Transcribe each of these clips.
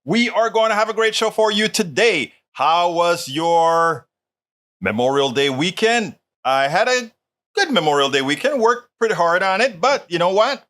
We are going to have a great show for you today. How was your Memorial Day weekend? I had a good Memorial Day weekend, worked pretty hard on it, but you know what?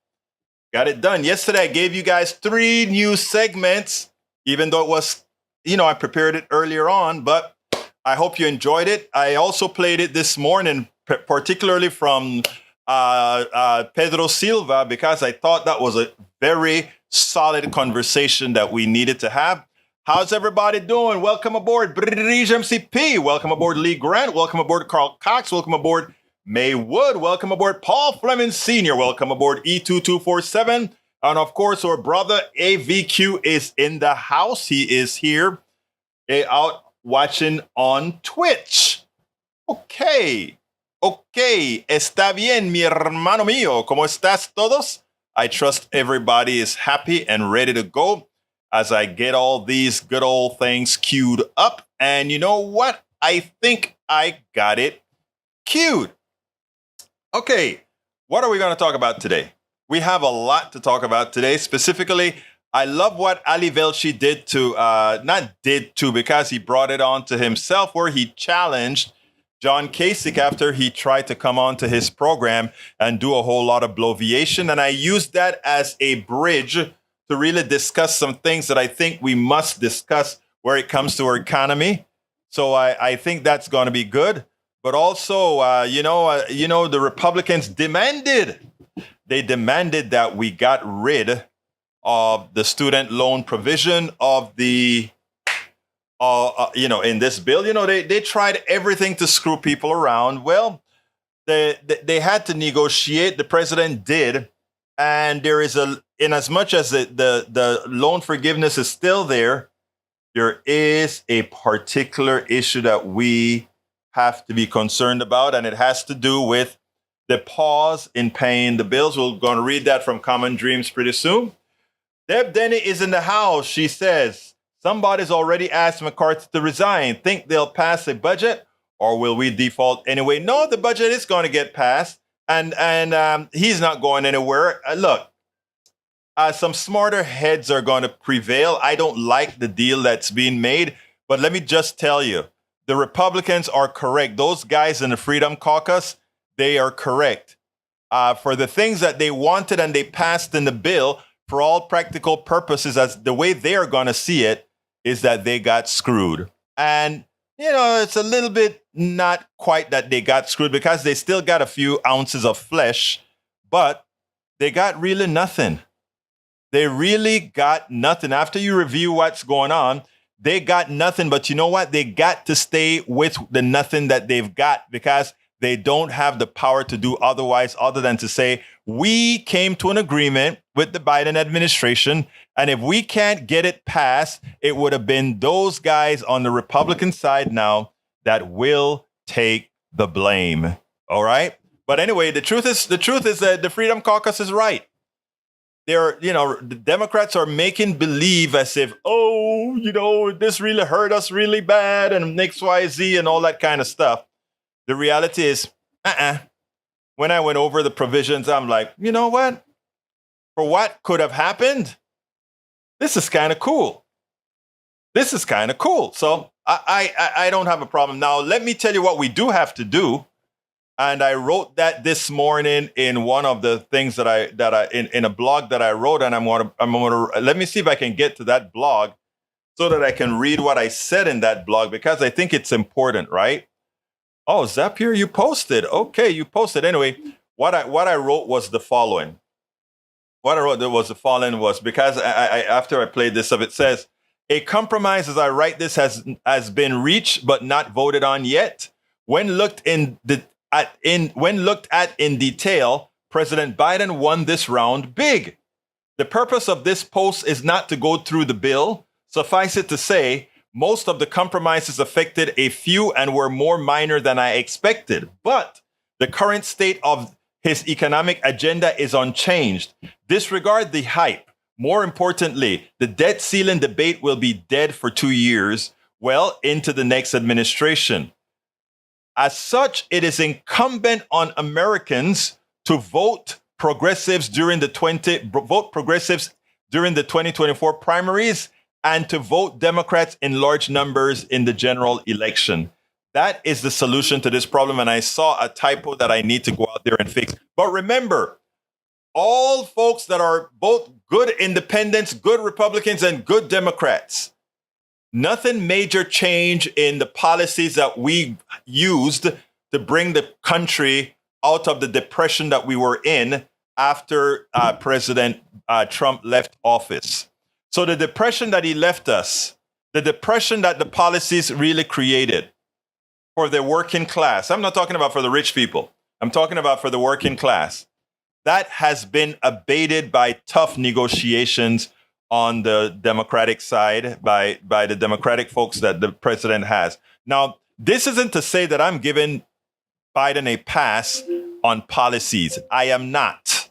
Got it done. Yesterday, I gave you guys 3 new segments, even though it was, I prepared it earlier on, but I hope you enjoyed it. I also played it this morning, particularly from Pedro Silva, because I thought that was a very solid conversation that we needed to have. How's everybody doing? Welcome aboard British MCP. Welcome aboard Lee Grant. Welcome aboard Carl Cox. Welcome aboard May Wood. Welcome aboard Paul Fleming Sr. Welcome aboard E2247. And of course, our brother AVQ is in the house. He is here out watching on Twitch. Okay. Está bien, mi hermano mío. ¿Cómo estás todos? I trust everybody is happy and ready to go as I get all these good old things queued up. And you know what? I think I got it queued. Okay, what are we going to talk about today? We have a lot to talk about today. Specifically, I love what Ali Velshi did because he brought it on to himself, where he challenged John Kasich after he tried to come on to his program and do a whole lot of bloviation. And I used that as a bridge to really discuss some things that I think we must discuss where it comes to our economy. So I think that's going to be good. But also, the Republicans demanded that we got rid of the student loan provision of the, in this bill. They tried everything to screw people around. Well, they had to negotiate. The president did. And there is in as much as the loan forgiveness is still there is a particular issue that we have to be concerned about, and it has to do with the pause in paying the bills. We're going to read that from Common Dreams pretty soon. Deb Denny is in the house. She says, somebody's already asked McCarthy to resign. Think they'll pass a budget, or will we default anyway? No, the budget is going to get passed, and he's not going anywhere. Look, some smarter heads are going to prevail. I don't like the deal that's being made, but let me just tell you, the Republicans are correct. Those guys in the Freedom Caucus, they are correct. For the things that they wanted and they passed in the bill, for all practical purposes, as the way they are going to see it, is that they got screwed. And, it's a little bit not quite that they got screwed, because they still got a few ounces of flesh, but they got really nothing. They really got nothing. After you review what's going on, they got nothing, but you know what? They got to stay with the nothing that they've got, because they don't have the power to do otherwise other than to say, we came to an agreement with the Biden administration, and if we can't get it passed, it would have been those guys on the Republican side now that will take the blame. All right? But anyway, the truth is that the Freedom Caucus is right. The Democrats are making believe as if, this really hurt us really bad and X, Y, Z and all that kind of stuff. The reality is, when I went over the provisions, I'm like, you know what? For what could have happened, this is kind of cool. So I don't have a problem. Now, let me tell you what we do have to do. And I wrote that this morning in one of the things that I in a blog that I wrote, and I'm gonna let me see if I can get to that blog so that I can read what I said in that blog, because I think it's important, right? Oh, Zapier, you posted. Okay, you posted. Anyway, what I wrote was the following. What I wrote was because I after I played this up, it says, a compromise, as I write this, has been reached but not voted on yet. When looked at in detail, President Biden won this round big. The purpose of this post is not to go through the bill. Suffice it to say, most of the compromises affected a few and were more minor than I expected. But the current state of his economic agenda is unchanged. Disregard the hype. More importantly, the debt ceiling debate will be dead for 2 years, well into the next administration. As such, it is incumbent on Americans to vote progressives during the 2024 primaries and to vote Democrats in large numbers in the general election. That is the solution to this problem. And I saw a typo that I need to go out there and fix. But remember, all folks that are both good independents, good Republicans, and good Democrats, nothing major change in the policies that we used to bring the country out of the depression that we were in after President Trump left office. So the depression that he left us, the depression that the policies really created for the working class, I'm not talking about for the rich people, I'm talking about for the working class, that has been abated by tough negotiations on the Democratic side by the Democratic folks that the president has. Now, this isn't to say that I'm giving Biden a pass on policies. I am not.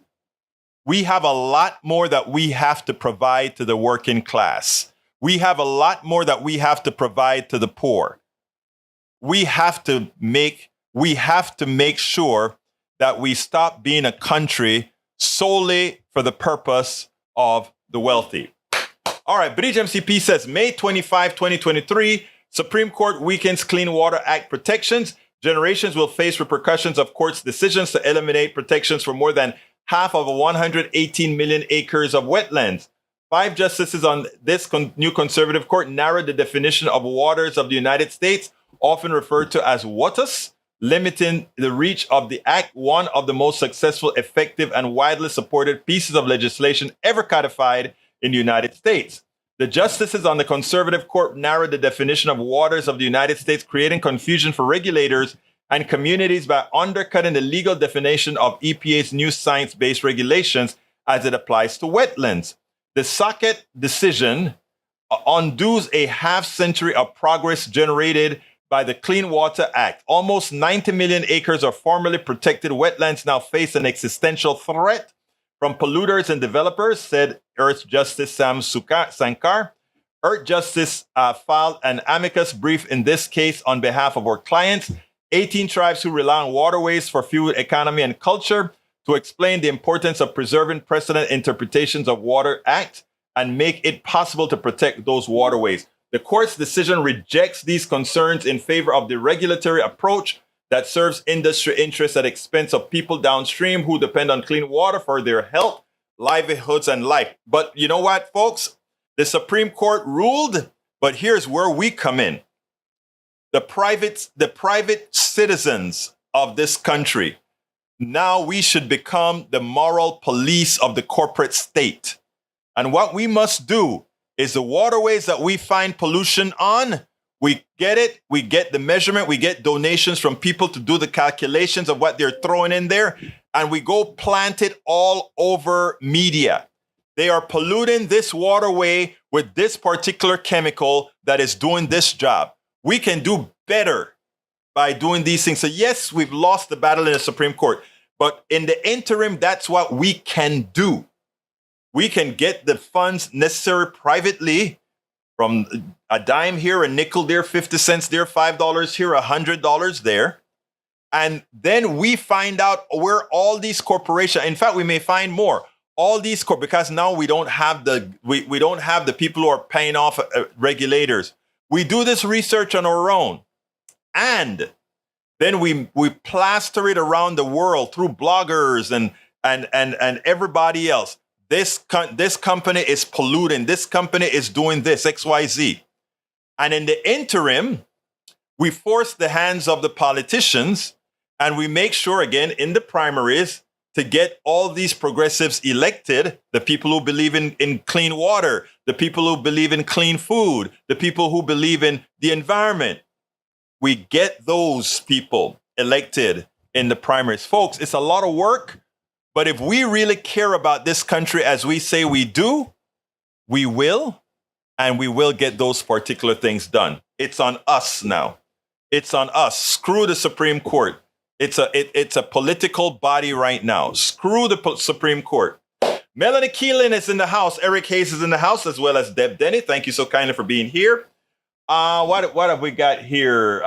We have a lot more that we have to provide to the working class. We have a lot more that we have to provide to the poor. We have to make sure that we stop being a country solely for the purpose of the wealthy. All right, Bridge MCP says May 25, 2023, Supreme Court weakens Clean Water Act protections. Generations will face repercussions of court's decisions to eliminate protections for more than half of 118 million acres of wetlands. 5 justices on this new conservative court narrowed the definition of waters of the United States, often referred to as WATUS, limiting the reach of the act, one of the most successful, effective, and widely supported pieces of legislation ever codified in the United States. The justices on the conservative court narrowed the definition of waters of the United States, creating confusion for regulators and communities by undercutting the legal definition of EPA's new science-based regulations as it applies to wetlands. The Socket decision undoes a half-century of progress generated by the Clean Water Act. Almost 90 million acres of formerly protected wetlands now face an existential threat from polluters and developers, said Earth Justice Sam Sankar. Earth Justice filed an amicus brief in this case on behalf of our clients, 18 tribes who rely on waterways for fuel, economy, and culture, to explain the importance of preserving precedent interpretations of Water Act and make it possible to protect those waterways. The court's decision rejects these concerns in favor of the regulatory approach that serves industry interests at expense of people downstream who depend on clean water for their health, livelihoods, and life. But you know what, folks? The Supreme Court ruled, but here's where we come in. The private citizens of this country, now we should become the moral police of the corporate state. And what we must do is the waterways that we find pollution on, we get it, we get the measurement, we get donations from people to do the calculations of what they're throwing in there, and we go plant it all over media. They are polluting this waterway with this particular chemical that is doing this job. We can do better by doing these things. So yes, we've lost the battle in the Supreme Court, but in the interim, that's what we can do. We can get the funds necessary privately, from a dime here, a nickel there, 50 cents there, $5 here, $100 there. And then we find out where all these corporations, in fact, we may find more, all these, because now we don't have we don't have the people who are paying off regulators. We do this research on our own. And then we plaster it around the world through bloggers and everybody else. This company is polluting. This company is doing this, XYZ. And in the interim, we force the hands of the politicians, and we make sure, again, in the primaries, to get all these progressives elected, the people who believe in clean water, the people who believe in clean food, the people who believe in the environment. We get those people elected in the primaries. Folks, it's a lot of work. But if we really care about this country as we say we do, we will, and we will get those particular things done. It's on us now. It's on us. Screw the Supreme Court. It's a political body right now. Screw the Supreme Court. Melanie Keelan is in the house. Eric Hayes is in the house, as well as Deb Denny. Thank you so kindly for being here. What have we got here?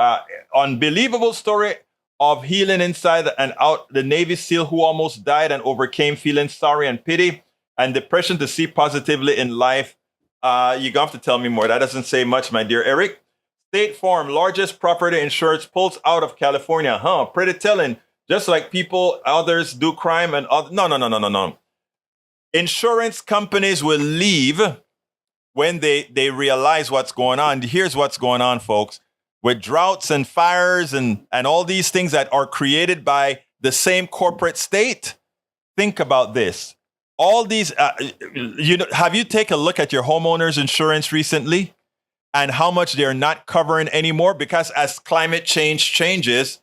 Unbelievable story of healing inside and out. The Navy SEAL who almost died and overcame feeling sorry and pity and depression to see positively in life You're going to have to tell me more. That doesn't say much, my dear Eric. State Farm, largest property insurance, pulls out of California. Pretty telling. Just like others do crime and other. No. Insurance companies will leave when they realize what's going on. Here's what's going on, folks. With droughts and fires and all these things that are created by the same corporate state. Think about this. All these, have you taken a look at your homeowner's insurance recently and how much they're not covering anymore? Because as climate change changes,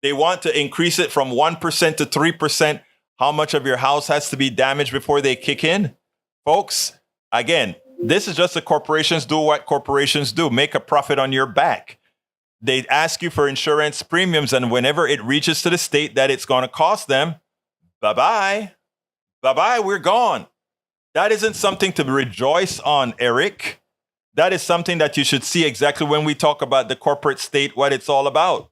they want to increase it from 1% to 3%. How much of your house has to be damaged before they kick in? Folks, again, this is just the corporations do what corporations do, make a profit on your back. They ask you for insurance premiums, and whenever it reaches to the state that it's going to cost them, bye-bye. Bye-bye, we're gone. That isn't something to rejoice on, Eric. That is something that you should see exactly when we talk about the corporate state, what it's all about.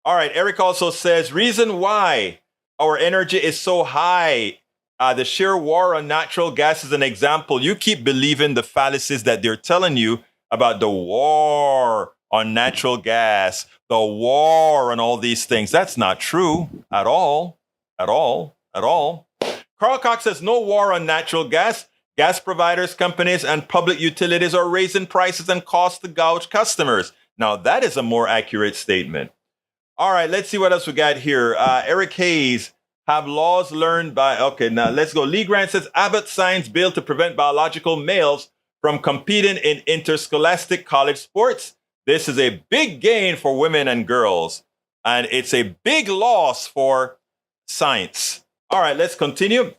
All right, Eric also says, reason why our energy is so high. The sheer war on natural gas is an example. You keep believing the fallacies that they're telling you about the war on natural gas, the war on all these things. That's not true at all. Carl Cox says, no war on natural gas. Gas providers, companies, and public utilities are raising prices and costs to gouge customers. Now, that is a more accurate statement. All right, let's see what else we got here. Eric Hayes, have laws learned by... Okay, now let's go. Lee Grant says, Abbott signs bill to prevent biological males from competing in interscholastic college sports. This is a big gain for women and girls, and it's a big loss for science. All right, let's continue.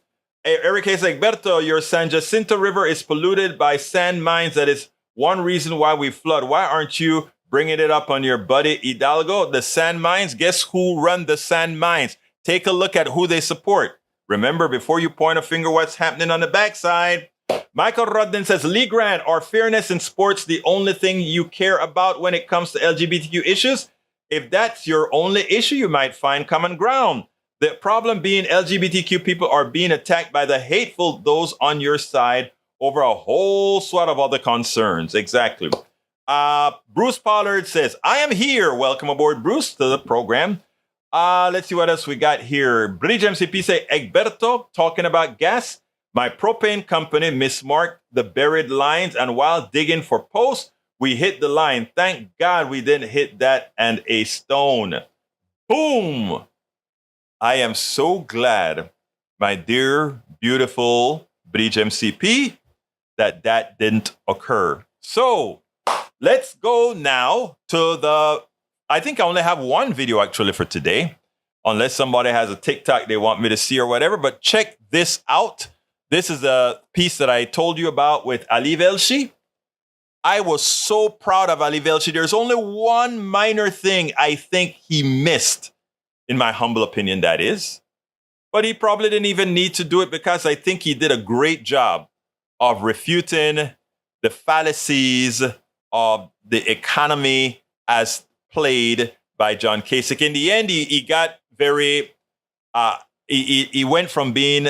Eric Hayes, Egberto, your San Jacinto River is polluted by sand mines. That is one reason why we flood. Why aren't you bringing it up on your buddy Hidalgo? The sand mines, guess who run the sand mines? Take a look at who they support. Remember, before you point a finger, what's happening on the backside. Michael Rudden says, Lee Grant, are fairness in sports the only thing you care about when it comes to LGBTQ issues? If that's your only issue, you might find common ground. The problem being LGBTQ people are being attacked by the hateful, those on your side, over a whole swat of other concerns. Exactly. Bruce Pollard says, I am here. Welcome aboard, Bruce, to the program. Let's see what else we got here. Bridge MCP say, Egberto, talking about gas. My propane company mismarked the buried lines, and while digging for posts, we hit the line. Thank God we didn't hit that and a stone. Boom! I am so glad, my dear, beautiful Bridge MCP, that didn't occur. So let's go now to I think I only have one video actually for today, unless somebody has a TikTok they want me to see or whatever, but check this out. This is a piece that I told you about with Ali Velshi. I was so proud of Ali Velshi. There's only one minor thing I think he missed, in my humble opinion, that is. But he probably didn't even need to do it because I think he did a great job of refuting the fallacies of the economy as played by John Kasich. In the end, he got very, he went from being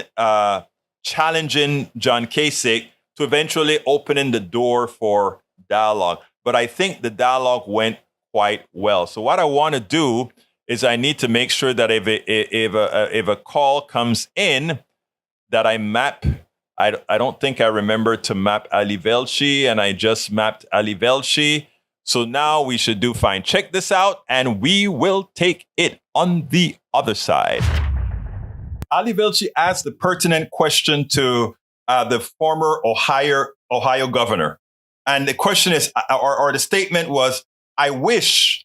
challenging John Kasich to eventually opening the door for dialogue. But I think the dialogue went quite well. So what I want to do is I need to make sure that if a call comes in, that I map. I don't think I remember to map Ali Velshi, and I just mapped Ali Velshi. So now we should do fine. Check this out, and we will take it on the other side. Ali Velshi asked the pertinent question to the former Ohio governor. And the question is, or the statement was, I wish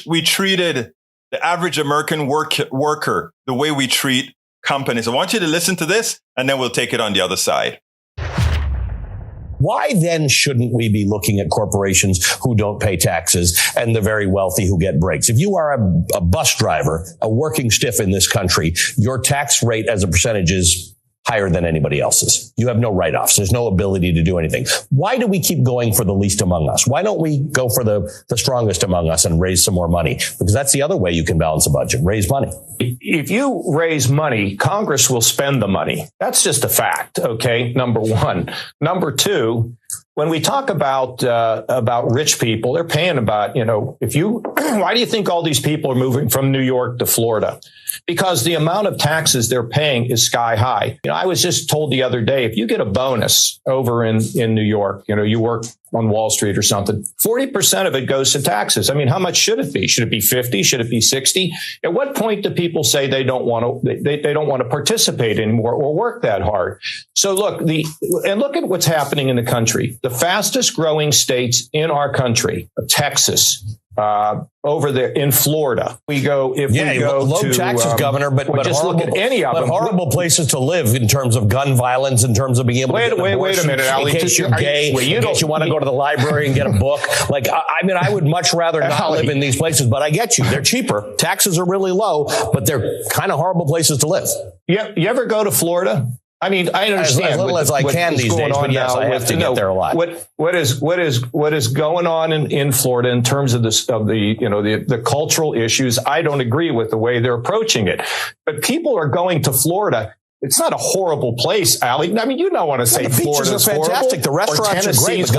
we treated the average American worker the way we treat companies. I want you to listen to this, and then we'll take it on the other side. Why then shouldn't we be looking at corporations who don't pay taxes and the very wealthy who get breaks? If you are a bus driver, a working stiff in this country, your tax rate as a percentage is higher than anybody else's. You have no write-offs. There's no ability to do anything. Why do we keep going for the least among us? Why don't we go for the strongest among us and raise some more money? Because that's the other way you can balance a budget. Raise money. If you raise money, Congress will spend the money. That's just a fact. Okay. Number one. Number two, when we talk about rich people, they're paying about, why do you think all these people are moving from New York to Florida? Because the amount of taxes they're paying is sky high. I was just told the other day, if you get a bonus over in New York, you work on Wall Street or something, 40% of it goes to taxes. I mean, how much should it be? Should it be 50? Should it be 60? At what point do people say they don't want to participate anymore or work that hard? So look at what's happening in the country. The fastest growing states in our country, Texas, over there in Florida, we go low to taxes, Governor, but just horrible, look at any of them. Horrible places to live in terms of gun violence, in terms of being able to get an abortion, wait a minute, Ali. In case you're gay, in case you want to go to the library and get a book. Like, I would much rather not live in these places, but I get you. They're cheaper. Taxes are really low, but they're kind of horrible places to live. Yeah, you ever go to Florida? I mean, I understand as little as I can these days, but yes, I have to get there a lot. What is going on in Florida in terms of the cultural issues? I don't agree with the way they're approaching it, but people are going to Florida. It's not a horrible place, Ali. I mean, you don't want to say Florida's fantastic. The restaurants are great,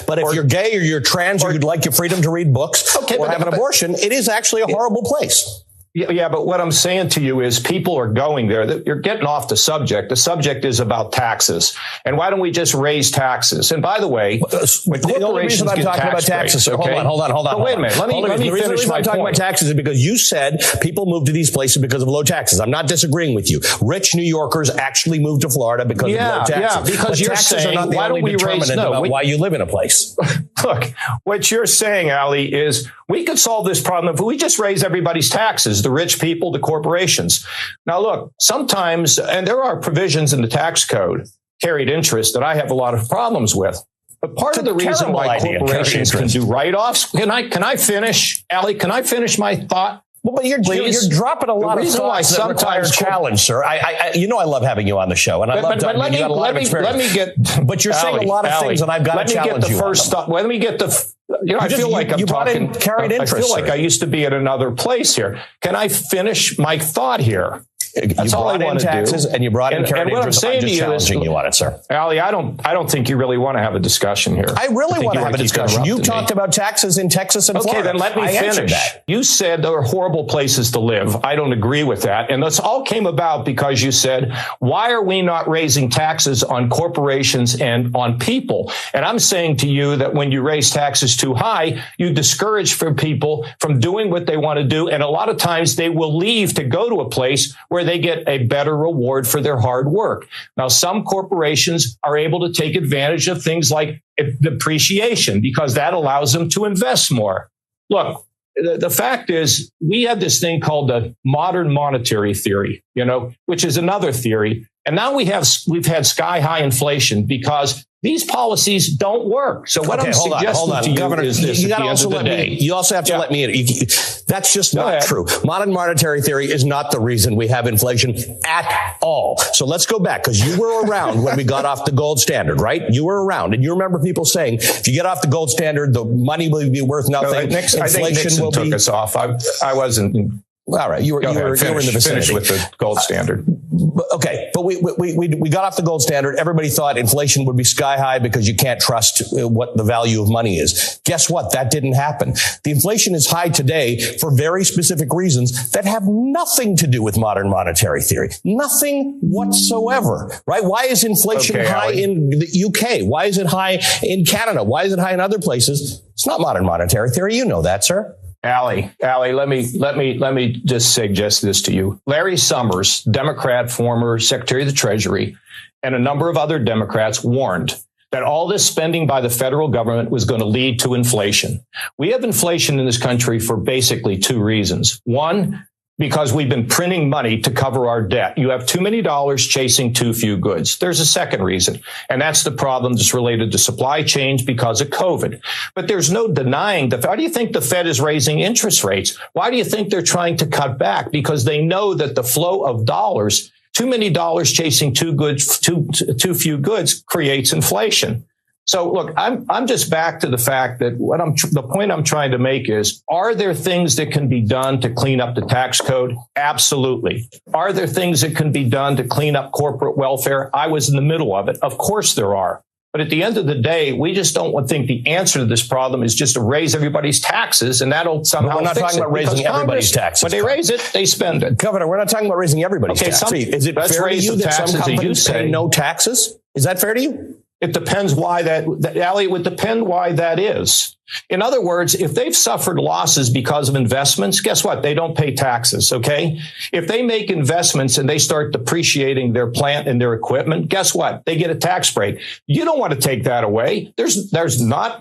but if you're gay or you're trans or you'd like your freedom to read books or have an abortion, it is actually a horrible place. Yeah, but what I'm saying to you is people are going there. You're getting off the subject. The subject is about taxes. And why don't we just raise taxes? And by the way, the only reason I'm talking about taxes, hold on. Wait a minute. Let me finish my point. I'm talking about taxes is because you said people move to these places because of low taxes. I'm not disagreeing with you. Rich New Yorkers actually move to Florida because of low taxes. Yeah, because you're saying, why don't we raise why you live in a place? Look, what you're saying, Ali, is we could solve this problem if we just raise everybody's taxes, the rich people, the corporations. Now, look, sometimes, and there are provisions in the tax code, carried interest, that I have a lot of problems with. But part of the reason why corporations can do write-offs, can I finish, Ali? Can I finish my thought? Well, but you're dropping a lot of thoughts that require challenge, sir. I love having you on the show, and I love talking. You got a lot of experience. But you're saying a lot of things, and I've got to challenge you. Let me get the. I feel like I'm talking. Carried interest. I feel like I used to be at another place here. Can I finish my thought here? That's all I want to taxes, and you brought in carried interest. I'm just challenging you on it, sir. Ali, I don't think you really want to have a discussion here. I really want to have a discussion. You've talked about taxes in Texas and Florida. Okay, then let me finish. You said there are horrible places to live. I don't agree with that. And this all came about because you said, why are we not raising taxes on corporations and on people? And I'm saying to you that when you raise taxes too high, you discourage people from doing what they want to do. And a lot of times they will leave to go to a place where they get a better reward for their hard work. Now, some corporations are able to take advantage of things like depreciation because that allows them to invest more. Look, the fact is we have this thing called the modern monetary theory, which is another theory. And now we've had sky high inflation because these policies don't work. So what I'm suggesting to you, Governor, is this: you also have to let me in. That's just not true. Modern monetary theory is not the reason we have inflation at all. So let's go back, because you were around when we got off the gold standard, right? You were around, and you remember people saying, if you get off the gold standard, the money will be worth nothing. I think Nixon took us off. I wasn't. All right, you were in the vicinity. Finish with the gold standard. Okay, but we got off the gold standard. Everybody thought inflation would be sky high because you can't trust what the value of money is. Guess what? That didn't happen. The inflation is high today for very specific reasons that have nothing to do with modern monetary theory. Nothing whatsoever, right? Why is inflation high in the UK? Why is it high in Canada? Why is it high in other places? It's not modern monetary theory. You know that, sir. Ali, let me just suggest this to you. Larry Summers, Democrat, former Secretary of the Treasury, and a number of other Democrats warned that all this spending by the federal government was going to lead to inflation. We have inflation in this country for basically two reasons. One, because we've been printing money to cover our debt. You have too many dollars chasing too few goods. There's a second reason, and that's the problem that's related to supply chains because of COVID. But there's no denying why do you think the Fed is raising interest rates? Why do you think they're trying to cut back? Because they know that the flow of dollars Too many dollars chasing too few goods creates inflation. So look, I'm just back to the fact that the point I'm trying to make is, are there things that can be done to clean up the tax code? Absolutely. Are there things that can be done to clean up corporate welfare? I was in the middle of it. Of course there are. But at the end of the day, we just don't think the answer to this problem is just to raise everybody's taxes, and that'll somehow we're not fix talking it. about raising everybody's taxes. When they raise it, they spend it. Governor, we're not talking about raising everybody's taxes. Is it let's fair to raise you the that some taxes that you companies say. pay no taxes? Is that fair to you? It depends why Ali, it would depend why that is. In other words, if they've suffered losses because of investments, guess what? They don't pay taxes, okay? If they make investments and they start depreciating their plant and their equipment, guess what? They get a tax break. You don't want to take that away. There's not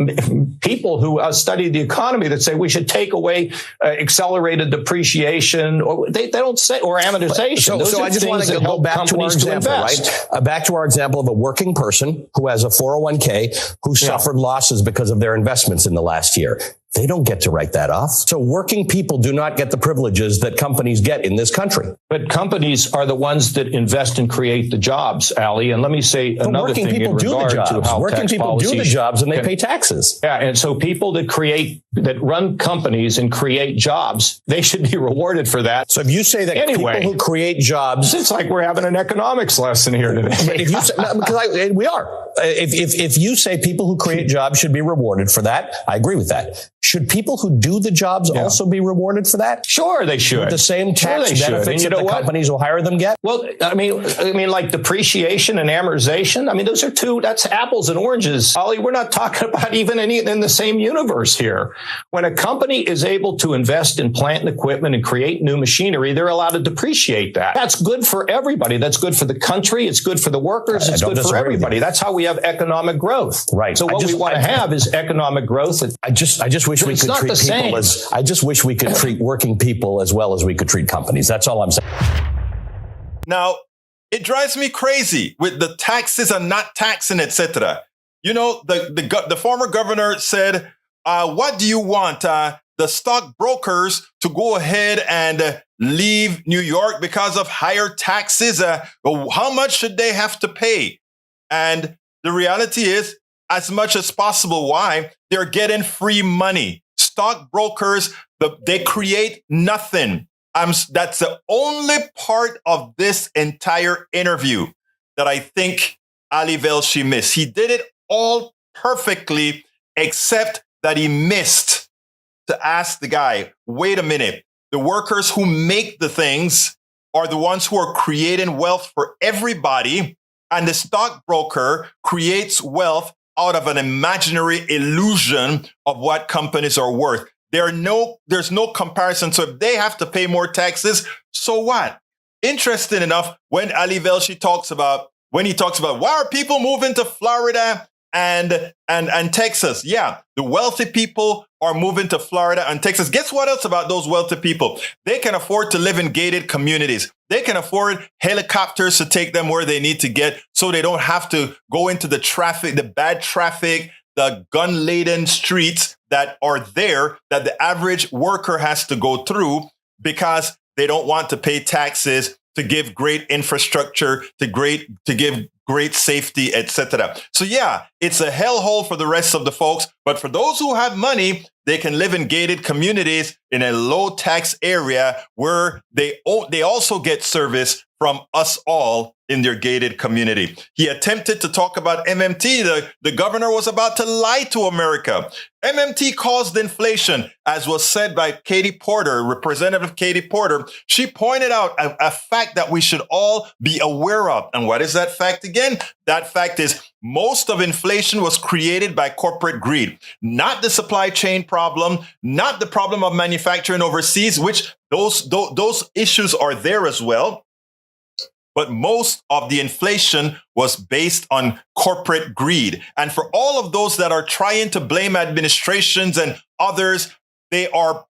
people who study the economy that say we should take away accelerated depreciation, or they don't say, or amortization. So I just want to go back to our example, right? Back to our example of a working person who has a 401k who suffered losses because of their investments in the last year. They don't get to write that off. So working people do not get the privileges that companies get in this country. But companies are the ones that invest and create the jobs, Ali. And let me say another thing in regard to how working people do the jobs and they pay taxes. Yeah, and so people that run companies and create jobs, they should be rewarded for that. So if you say that people who create jobs, it's like we're having an economics lesson here today. But if you say, because we are. If you say people who create jobs should be rewarded for that, I agree with that. Should people who do the jobs also be rewarded for that? Sure, they should. With the same tax benefits that the companies who hire them get? Well, I mean, like depreciation and amortization. I mean, that's apples and oranges. Ollie, we're not talking about even any in the same universe here. When a company is able to invest in plant and equipment and create new machinery, they're allowed to depreciate that. That's good for everybody. That's good for the country. It's good for the workers. It's good for everybody. That's how we have economic growth. Right. So what we want to have is economic growth. I just wish we could treat people as, I just wish we could treat working people as well as we could treat companies. That's all I'm saying. Now, it drives me crazy with the taxes and not taxing, etc. You know, the former governor said, what do you want? The stockbrokers to go ahead and leave New York because of higher taxes? How much should they have to pay? And the reality is, as much as possible. Why? They're getting free money. Stockbrokers, they create nothing. That's the only part of this entire interview that I think Ali Velshi missed. He did it all perfectly, except that he missed to ask the guy, wait a minute, the workers who make the things are the ones who are creating wealth for everybody, and the stockbroker creates wealth out of an imaginary illusion of what companies are worth. There's no comparison. So if they have to pay more taxes, so what? Interesting enough, when Ali Velshi talks about why are people moving to Florida and Texas? Yeah, the wealthy people are moving to Florida and Texas. Guess what else about those wealthy people? They can afford to live in gated communities. They can afford helicopters to take them where they need to get so they don't have to go into the traffic, the bad traffic, the gun-laden streets that are there that the average worker has to go through because they don't want to pay taxes to give great infrastructure, to give great safety, etc. So yeah, it's a hellhole for the rest of the folks. But for those who have money, they can live in gated communities in a low tax area where they also get service from us all in their gated community. He attempted to talk about MMT. The governor was about to lie to America. MMT caused inflation, as was said by Katie Porter, Representative Katie Porter. She pointed out a fact that we should all be aware of. And what is that fact again? That fact is most of inflation was created by corporate greed, not the supply chain problem, not the problem of manufacturing overseas, which those issues are there as well. But most of the inflation was based on corporate greed. And for all of those that are trying to blame administrations and others, they are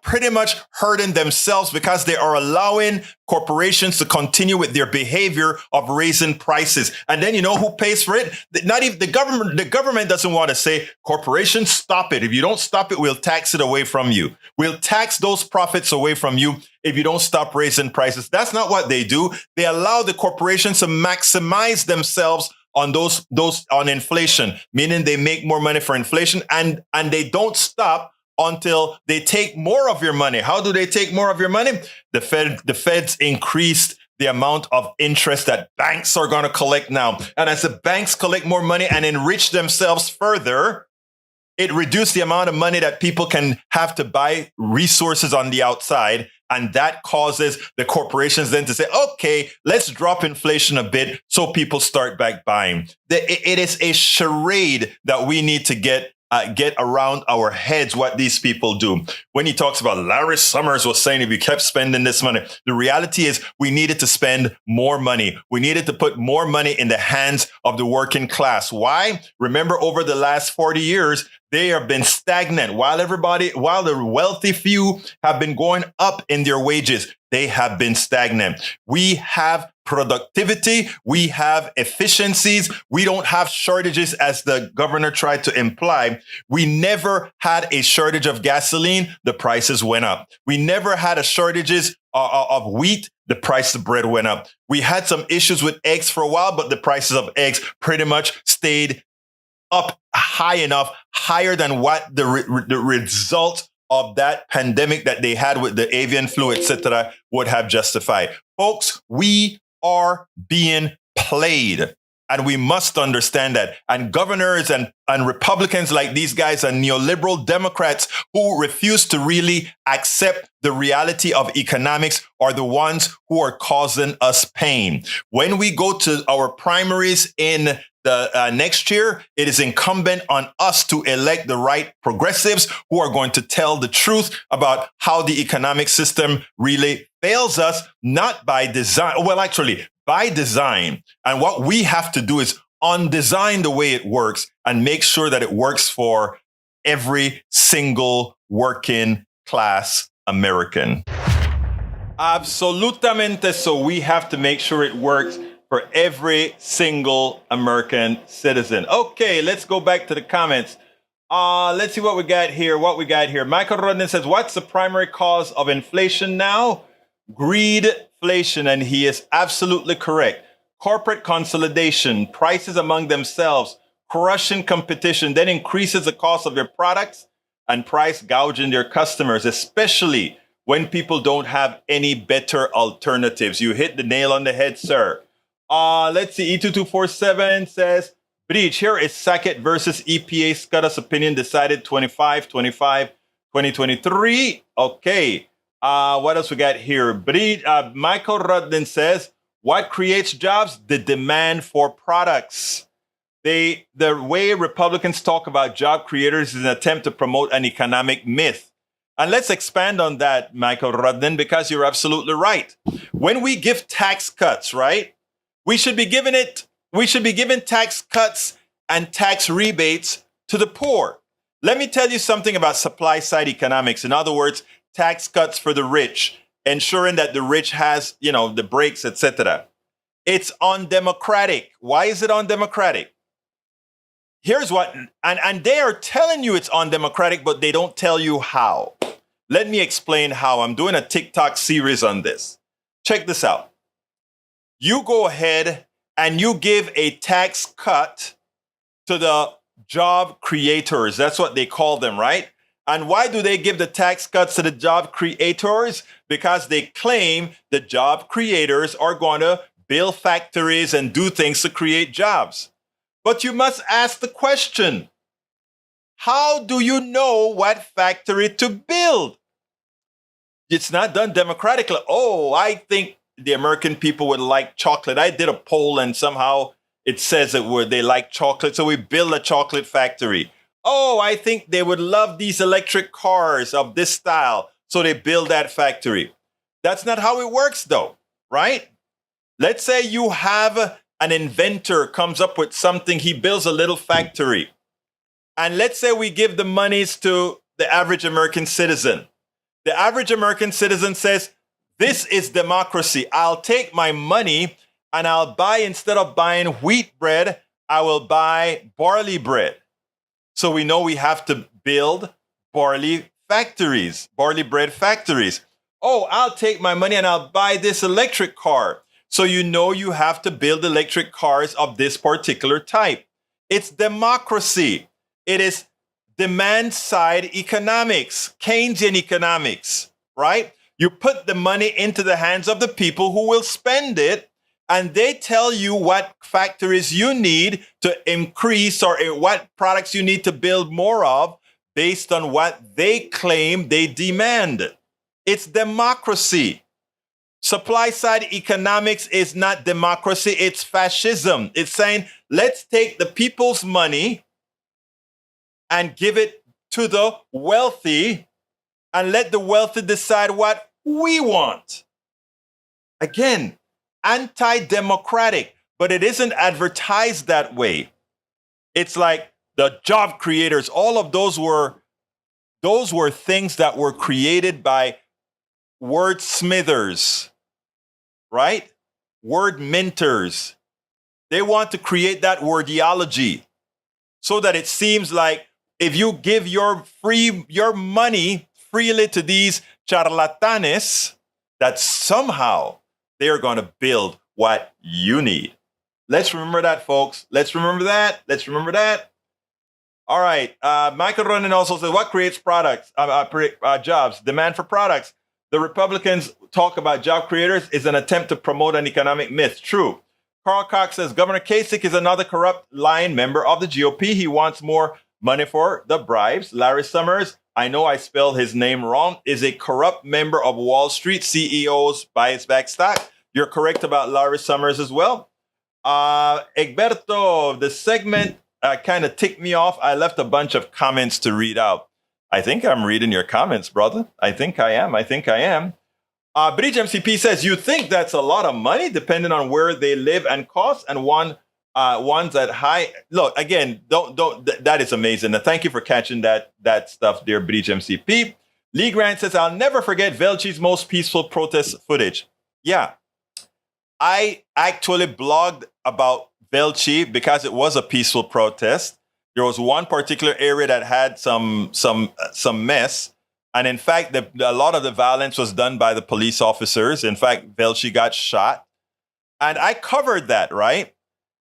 pretty much hurting themselves because they are allowing corporations to continue with their behavior of raising prices. And then you know who pays for it? Not even the government. The government doesn't want to say, corporations, stop it. If you don't stop it, we'll tax it away from you. We'll tax those profits away from you if you don't stop raising prices. That's not what they do. They allow the corporations to maximize themselves on those on inflation, meaning they make more money for inflation, and they don't stop until they take more of your money. How do they take more of your money? The Feds increased the amount of interest that banks are going to collect now. And as the banks collect more money and enrich themselves further, it reduced the amount of money that people can have to buy resources on the outside. And that causes the corporations then to say, okay, let's drop inflation a bit so people start back buying. It is a charade that we need to get around our heads what these people do. When he talks about, Larry Summers was saying, if you kept spending this money, the reality is we needed to spend more money. We needed to put more money in the hands of the working class. Why? Remember, over the last 40 years, they have been stagnant. While the wealthy few have been going up in their wages, they have been stagnant. We have productivity. We have efficiencies. We don't have shortages, as the governor tried to imply. We never had a shortage of gasoline. The prices went up. We never had a shortages of wheat. The price of bread went up. We had some issues with eggs for a while, but the prices of eggs pretty much stayed up high enough, higher than what the result of that pandemic that they had with the avian flu, etc., would have justified. Folks, we are being played, and we must understand that. And governors and Republicans like these guys and neoliberal Democrats who refuse to really accept the reality of economics are the ones who are causing us pain. When we go to our primaries in the next year, it is incumbent on us to elect the right progressives who are going to tell the truth about how the economic system really fails us, not by design. Well, actually, by design. And what we have to do is undesign the way it works and make sure that it works for every single working class American. Absolutamente. So we have to make sure it works for every single American citizen. Okay, let's go back to the comments. Let's see what we got here. Michael Rodden says, what's the primary cause of inflation now? Greedflation, and he is absolutely correct. Corporate consolidation, prices among themselves, crushing competition, then increases the cost of their products and price gouging their customers, especially when people don't have any better alternatives. You hit the nail on the head, sir. Let's see. E2247 says, Breach, here is Sackett versus EPA SCOTUS opinion decided 25/25/2023. Okay. What else we got here? Breach, Michael Rudden says, what creates jobs? The demand for products. The way Republicans talk about job creators is an attempt to promote an economic myth. And let's expand on that, Michael Rudden, because you're absolutely right. When we give tax cuts, right? We should be giving tax cuts and tax rebates to the poor. Let me tell you something about supply side economics. In other words, tax cuts for the rich, ensuring that the rich has, the breaks, etc. It's undemocratic. Why is it undemocratic? Here's what, and they are telling you it's undemocratic, but they don't tell you how. Let me explain how. I'm doing a TikTok series on this. Check this out. You go ahead and you give a tax cut to the job creators. That's what they call them, right? And why do they give the tax cuts to the job creators? Because they claim the job creators are going to build factories and do things to create jobs. But you must ask the question, how do you know what factory to build? It's not done democratically. Oh, I think the American people would like chocolate. I did a poll and somehow it says that they like chocolate. So we build a chocolate factory. Oh, I think they would love these electric cars of this style. So they build that factory. That's not how it works though, right? Let's say you have an inventor comes up with something. He builds a little factory. And let's say we give the monies to the average American citizen. The average American citizen says, this is democracy. I'll take my money and I'll buy, instead of buying wheat bread, I will buy barley bread. So we know we have to build barley bread factories. Oh, I'll take my money and I'll buy this electric car. So you know you have to build electric cars of this particular type. It's democracy. It is demand side economics, Keynesian economics, right? You put the money into the hands of the people who will spend it, and they tell you what factories you need to increase or what products you need to build more of based on what they claim they demand. It's democracy. Supply side economics is not democracy, it's fascism. It's saying, let's take the people's money and give it to the wealthy and let the wealthy decide what we want. Again, anti-democratic, but it isn't advertised that way. It's like the job creators, all of those were things that were created by wordsmithers, right? Word minters. They want to create that wordiology so that it seems like if you give your money freely to these charlatanes, that somehow they are going to build what you need. Let's remember that, folks. Let's remember that. All right. Michael Ronan also says, what creates jobs? Demand for products. The Republicans talk about job creators is an attempt to promote an economic myth. True. Carl Cox says, Governor Kasich is another corrupt lying member of the GOP. He wants more money for the bribes. Larry Summers, I know I spelled his name wrong, is a corrupt member of Wall Street. CEOs buys back stock. You're correct about Larry Summers as well. Egberto, the segment kind of ticked me off. I left a bunch of comments to read out. I think I'm reading your comments, brother. I think I am. Bridge MCP says, you think that's a lot of money depending on where they live and cost, and ones at high. Look, again, that is amazing. And thank you for catching that stuff, dear Bridge MCP. Lee Grant says, I'll never forget Velchi's most peaceful protest footage. Yeah, I actually blogged about Velchi because it was a peaceful protest. There was one particular area that had some mess. And in fact, a lot of the violence was done by the police officers. In fact, Velchi got shot. And I covered that, right?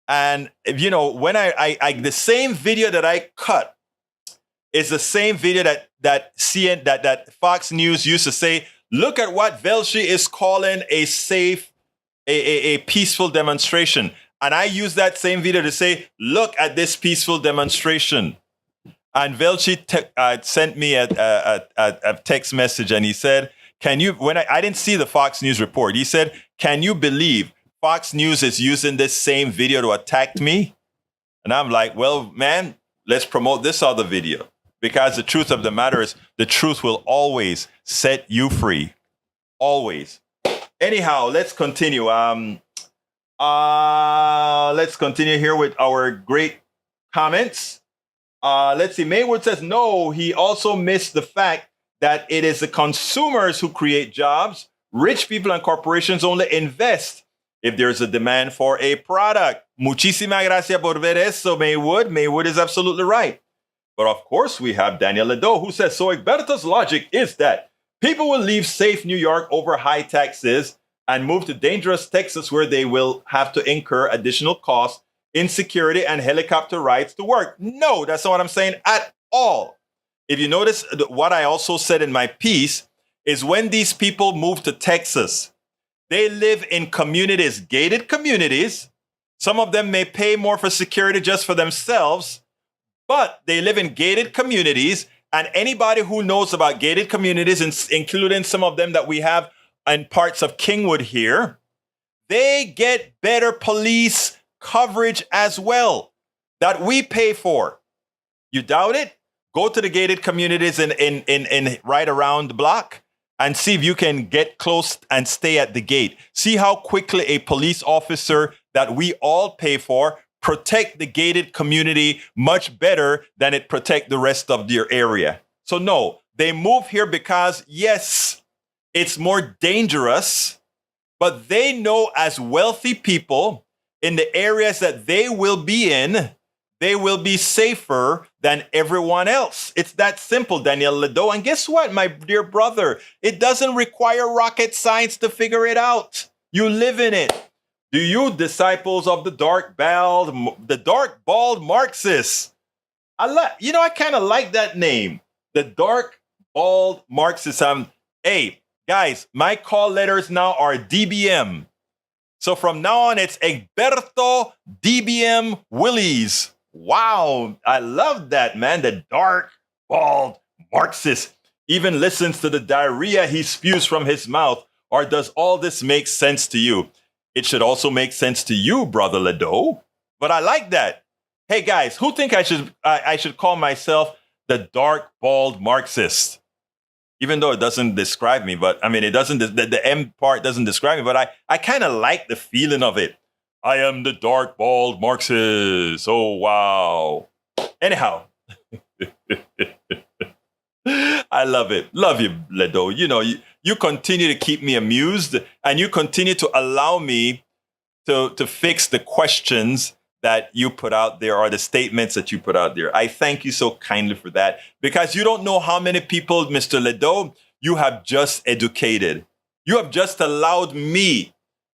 And, you know, when the same video that I cut is the same video that Fox News used to say, look at what Velchi is calling a peaceful demonstration. And I used that same video to say, look at this peaceful demonstration. And Velchi sent me a text message, and he said, can you, when I didn't see the Fox News report, he said, can you believe Fox News is using this same video to attack me? And I'm like, well, man, let's promote this other video. Because the truth of the matter is, the truth will always set you free. Always. Anyhow, let's continue. Let's continue here with our great comments. Let's see. Maywood says, no, he also missed the fact that it is the consumers who create jobs. Rich people and corporations only invest if there's a demand for a product. Muchísimas gracias por ver eso, Maywood. Maywood is absolutely right. But of course, we have Daniel Ledo, who says, so Egberto's logic is that people will leave safe New York over high taxes and move to dangerous Texas, where they will have to incur additional costs, insecurity, and helicopter rides to work. No, that's not what I'm saying at all. If you notice, what I also said in my piece is when these people move to Texas, they live in communities, gated communities. Some of them may pay more for security just for themselves, but they live in gated communities. And anybody who knows about gated communities, including some of them that we have in parts of Kingwood here, they get better police coverage as well that we pay for. You doubt it? Go to the gated communities in right around the block and see if you can get close and stay at the gate. See how quickly a police officer that we all pay for protect the gated community much better than it protect the rest of your area. So no, they move here because, yes, it's more dangerous, but they know as wealthy people in the areas that they will be in, they will be safer than everyone else. It's that simple, Daniel Ledo. And guess what, my dear brother? It doesn't require rocket science to figure it out. You live in it. Do you, disciples of the dark bald Marxists? I kind of like that name, the dark bald Marxists. Hey, guys, my call letters now are DBM. So from now on, it's Egberto DBM Willies. Wow, I love that, man. The dark, bald Marxist even listens to the diarrhea he spews from his mouth. Or does all this make sense to you? It should also make sense to you, Brother Ledo. But I like that. Hey, guys, who think I should call myself the dark, bald Marxist? Even though it doesn't describe me, but I mean, it doesn't. The M part doesn't describe me, but I kind of like the feeling of it. I am the dark, bald Marxist. Oh, wow. Anyhow, I love it. Love you, Ledo. You continue to keep me amused, and you continue to allow me to fix the questions that you put out there or the statements that you put out there. I thank you so kindly for that, because you don't know how many people, Mr. Ledo, you have just educated. You have just allowed me,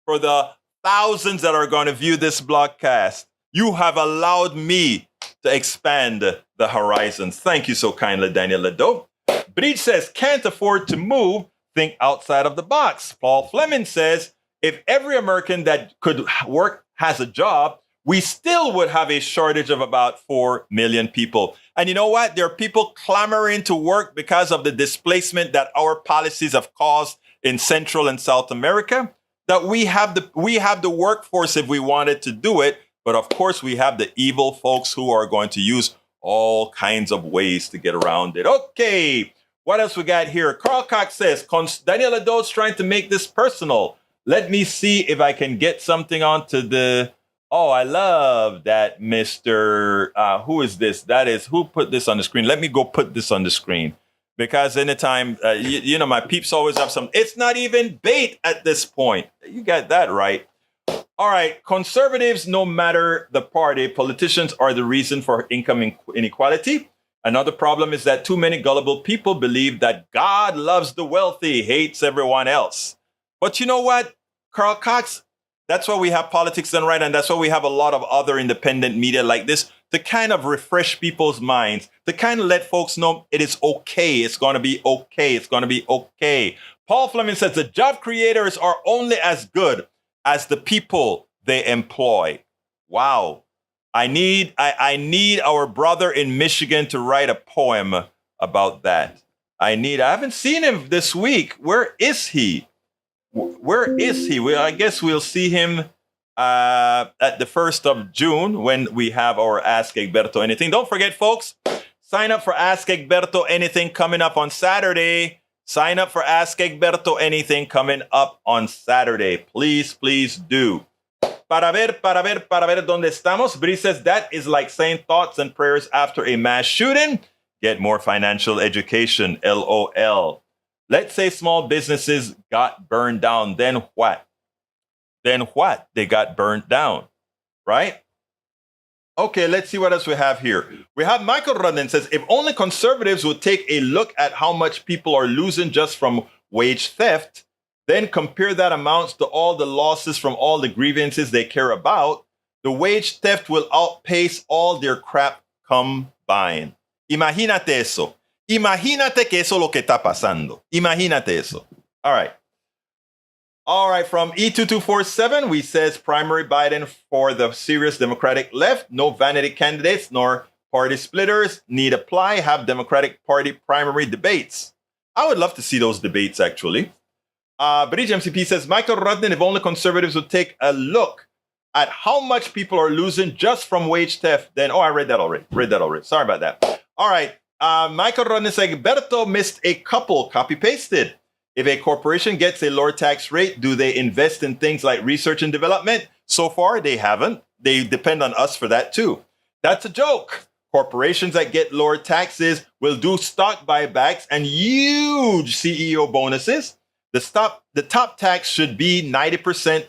for the thousands that are going to view this broadcast, you have allowed me to expand the horizons. Thank you so kindly, Daniel Ledo. Breach says, can't afford to move, think outside of the box. Paul Fleming says, if every American that could work has a job, we still would have a shortage of about 4 million people. And you know what? There are people clamoring to work because of the displacement that our policies have caused in Central and South America. That we have the workforce if we wanted to do it. But of course, we have the evil folks who are going to use all kinds of ways to get around it. Okay, what else we got here? Carl Cox says, Daniel Ledo's trying to make this personal. Let me see if I can get something onto the... Oh, I love that, Mr. Who is this? Who put this on the screen? Let me go put this on the screen. Because anytime, my peeps always have some... It's not even bait at this point. You got that right. All right, conservatives, no matter the party, politicians are the reason for income inequality. Another problem is that too many gullible people believe that God loves the wealthy, hates everyone else. But you know what, Carl Cox? That's why we have Politics Done Right, and that's why we have a lot of other independent media like this to kind of refresh people's minds, to kind of let folks know it is okay. It's going to be okay. It's going to be okay. Paul Fleming says the job creators are only as good as the people they employ. Wow. I need our brother in Michigan to write a poem about that. I haven't seen him this week. Where is he? Where is he? Well, I guess we'll see him at the 1st of June when we have our Ask Egberto Anything. Don't forget, folks, sign up for Ask Egberto Anything coming up on Saturday. Sign up for Ask Egberto Anything coming up on Saturday. Please, please do. Para ver dónde estamos. Bree says that is like saying thoughts and prayers after a mass shooting. Get more financial education. LOL. Let's say small businesses got burned down. Then what? They got burned down, right? Okay, let's see what else we have here. We have Michael Rudden says, if only conservatives would take a look at how much people are losing just from wage theft, then compare that amounts to all the losses from all the grievances they care about, the wage theft will outpace all their crap combined. Imagínate eso. Imagínate que eso es lo que está pasando. Imagínate eso. All right, from E2247, we says primary Biden for the serious Democratic left. No vanity candidates nor party splitters need apply. Have Democratic Party primary debates. I would love to see those debates, actually. Bridge MCP says, Michael Rudden, if only conservatives would take a look at how much people are losing just from wage theft, then... Oh, I read that already. Sorry about that. All right. Michael Rudden says, Berto missed a couple. Copy-pasted. If a corporation gets a lower tax rate, do they invest in things like research and development? So far, they haven't. They depend on us for that, too. That's a joke. Corporations that get lower taxes will do stock buybacks and huge CEO bonuses. The top tax should be 90%,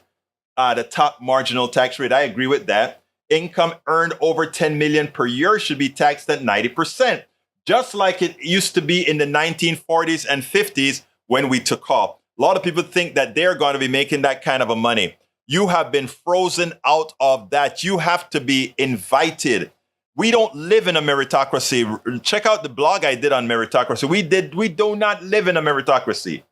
the top marginal tax rate. I agree with that. Income earned over 10 million per year should be taxed at 90%, just like it used to be in the 1940s and 50s when we took off. A lot of people think that they're going to be making that kind of a money. You have been frozen out of that. You have to be invited. We don't live in a meritocracy. Check out the blog I did on meritocracy. We do not live in a meritocracy.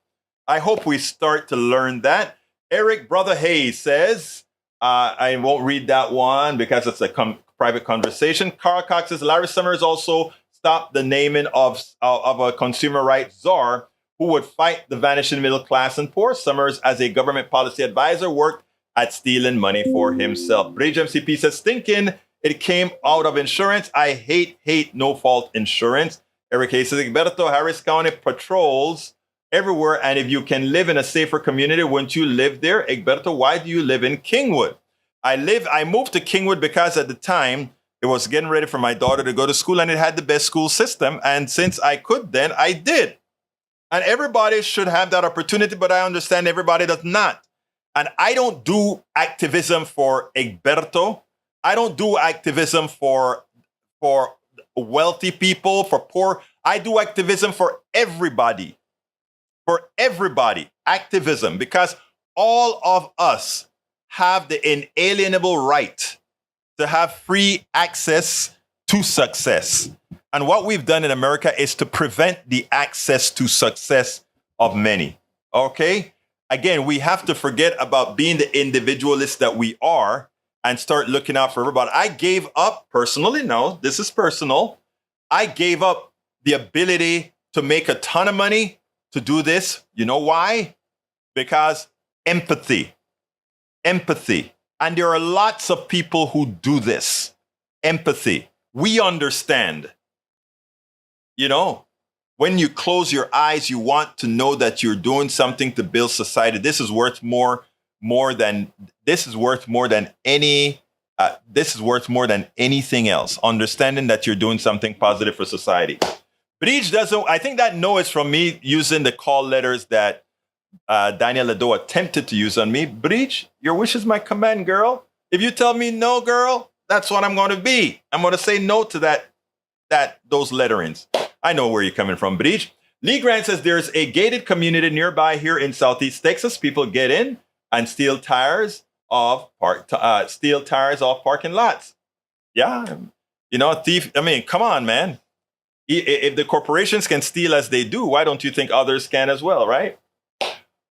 I hope we start to learn that. Eric Brother Hayes says, I won't read that one because it's a private conversation. Carl Cox says, Larry Summers also stopped the naming of a consumer rights czar who would fight the vanishing middle class and poor. Summers, as a government policy advisor, worked at stealing money for himself. Bridge MCP says, thinking it came out of insurance. I hate no-fault insurance. Eric Hayes says, Egberto, Harris County patrols everywhere, and if you can live in a safer community, wouldn't you live there? Egberto, why do you live in Kingwood? I moved to Kingwood because at the time, it was getting ready for my daughter to go to school, and it had the best school system. And since I could then, I did. And everybody should have that opportunity, but I understand everybody does not. And I don't do activism for Egberto. I don't do activism for wealthy people, for poor. I do activism for everybody. For everybody, activism, because all of us have the inalienable right to have free access to success. And what we've done in America is to prevent the access to success of many. Okay? Again, we have to forget about being the individualists that we are and start looking out for everybody. I gave up personally, no, this is personal. I gave up the ability to make a ton of money to do this. You know why? Because empathy. Empathy. And there are lots of people who do this. Empathy. We understand. You know, when you close your eyes, you want to know that you're doing something to build society. This is worth more than anything else. Understanding that you're doing something positive for society. Breach doesn't, I think that no is from me using the call letters that Daniel Lado attempted to use on me. Breach, your wish is my command, girl. If you tell me no, girl, that's what I'm going to be. I'm going to say no to those letterings. I know where you're coming from, Breach. Lee Grant says there's a gated community nearby here in Southeast Texas. People get in and steal tires off parking lots. Yeah, you know, a thief. I mean, come on, man. If the corporations can steal as they do, why don't you think others can as well, right?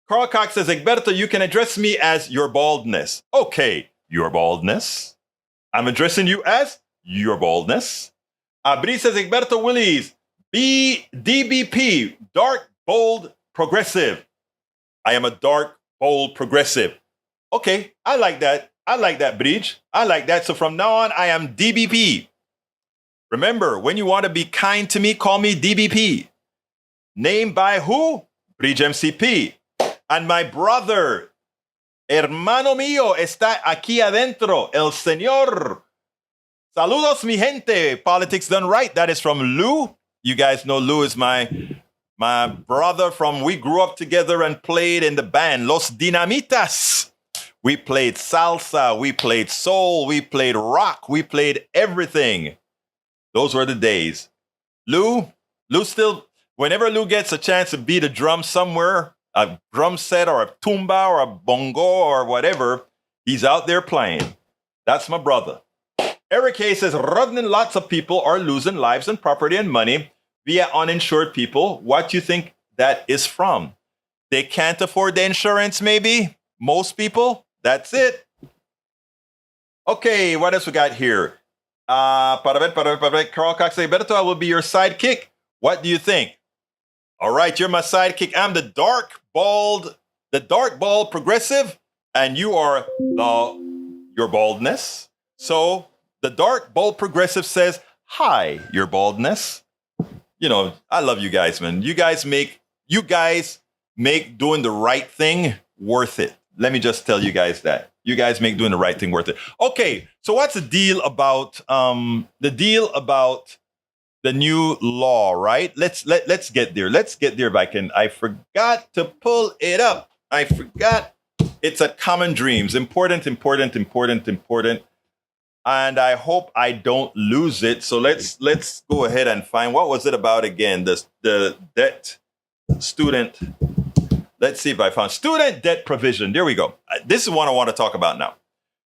Carl Cox says, Egberto, you can address me as your baldness. Okay, your baldness. I'm addressing you as your baldness. Abri says, Egberto Willies, DBP, dark, bold, progressive. I am a dark, bold, progressive. Okay, I like that. I like that, Bridge. I like that. So from now on, I am DBP. Remember, when you want to be kind to me, call me DBP. Named by who? Bridge MCP. And my brother, hermano mío, está aquí adentro, el señor. Saludos, mi gente. Politics done right. That is from Lou. You guys know Lou is my brother we grew up together and played in the band Los Dinamitas. We played salsa, we played soul, we played rock, we played everything. Those were the days. Lou still, whenever Lou gets a chance to beat a drum somewhere, a drum set or a tumba or a bongo or whatever, he's out there playing. That's my brother. Eric Hayes says, Rodnan, lots of people are losing lives and property and money via uninsured people. What do you think that is from? They can't afford the insurance, maybe? Most people? That's it. Okay, what else we got here? Carl Cox says, Berto, I will be your sidekick. What do you think? All right, you're my sidekick. I'm the dark, bald progressive, and you are your baldness. So the dark, bald progressive says, hi, your baldness. You know, I love you guys, man. You guys make doing the right thing worth it. Let me just tell you guys that. You guys make doing the right thing worth it. Okay, so what's the deal about the new law, right? Let's get there. Let's get there if I can. I forgot to pull it up. I forgot. It's at Common Dreams. Important. And I hope I don't lose it. So let's go ahead and find, what was it about again? The debt student. Let's see if I found student debt provision. There we go. This is what I want to talk about now.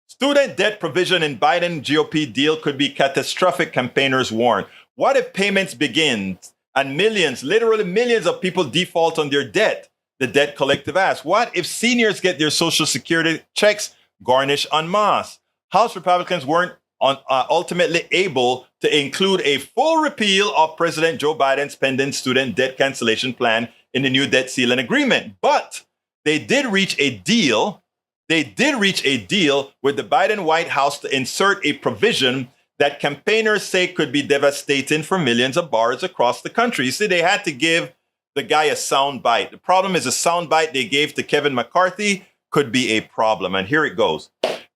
Student debt provision in Biden GOP deal could be catastrophic, campaigners warn. What if payments begin and millions, literally millions of people default on their debt? The debt collective asks. What if seniors get their Social Security checks garnished en masse? House Republicans weren't ultimately able to include a full repeal of President Joe Biden's pending student debt cancellation plan in the new debt ceiling agreement. But they did reach a deal. They did reach a deal with the Biden White House to insert a provision that campaigners say could be devastating for millions of borrowers across the country. You see, they had to give the guy a sound bite. The problem is a sound bite they gave to Kevin McCarthy could be a problem. And here it goes.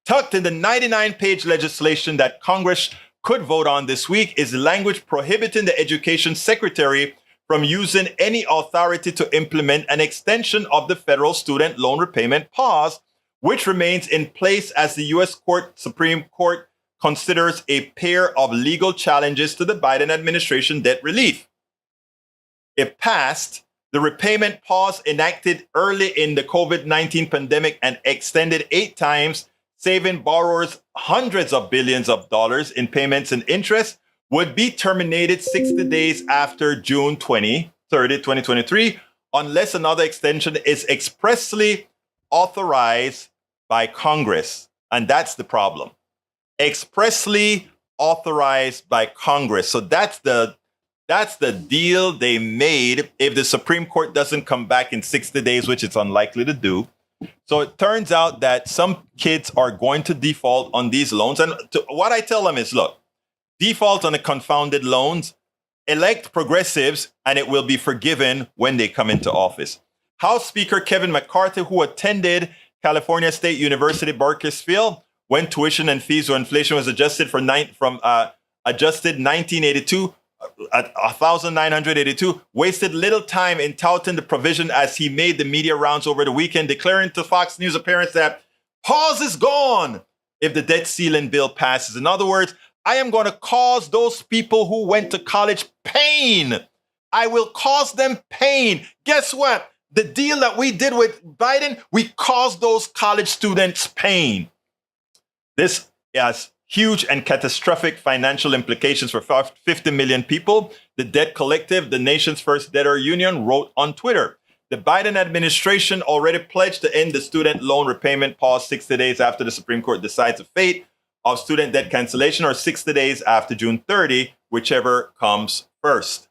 Tucked in the 99-page legislation that Congress could vote on this week is the language prohibiting the education secretary from using any authority to implement an extension of the federal student loan repayment pause, which remains in place as the U.S. Supreme Court considers a pair of legal challenges to the Biden administration debt relief. If passed, the repayment pause enacted early in the COVID-19 pandemic and extended 8 times, saving borrowers hundreds of billions of dollars in payments and interest, would be terminated 60 days after June 30, 2023, unless another extension is expressly authorized by Congress. And that's the problem. Expressly authorized by Congress. So that's the deal they made if the Supreme Court doesn't come back in 60 days, which it's unlikely to do. So it turns out that some kids are going to default on these loans. And what I tell them is, look, default on the confounded loans, elect progressives, and it will be forgiven when they come into office. House Speaker Kevin McCarthy, who attended California State University, Bakersfield, when tuition and fees or inflation was adjusted adjusted 1982, 1982, wasted little time in touting the provision as he made the media rounds over the weekend, declaring to Fox News appearance that pause is gone if the debt ceiling bill passes. In other words, I am going to cause those people who went to college pain. I will cause them pain. Guess what? The deal that we did with Biden, we caused those college students pain. This has huge and catastrophic financial implications for 50 million people. The Debt Collective, the nation's first debtor union, wrote on Twitter. The Biden administration already pledged to end the student loan repayment pause 60 days after the Supreme Court decides the fate of student debt cancellation, or 60 days after June 30, whichever comes first.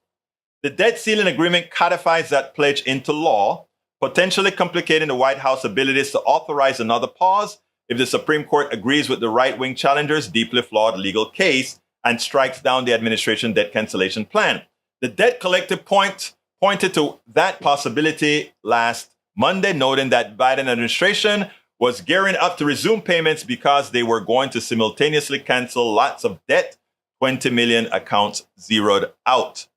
The debt ceiling agreement codifies that pledge into law, potentially complicating the White House abilities to authorize another pause if the Supreme Court agrees with the right-wing challenger's deeply flawed legal case and strikes down the administration debt cancellation plan. The Debt Collective pointed to that possibility last Monday, noting that Biden administration was gearing up to resume payments because they were going to simultaneously cancel lots of debt, 20 million accounts zeroed out.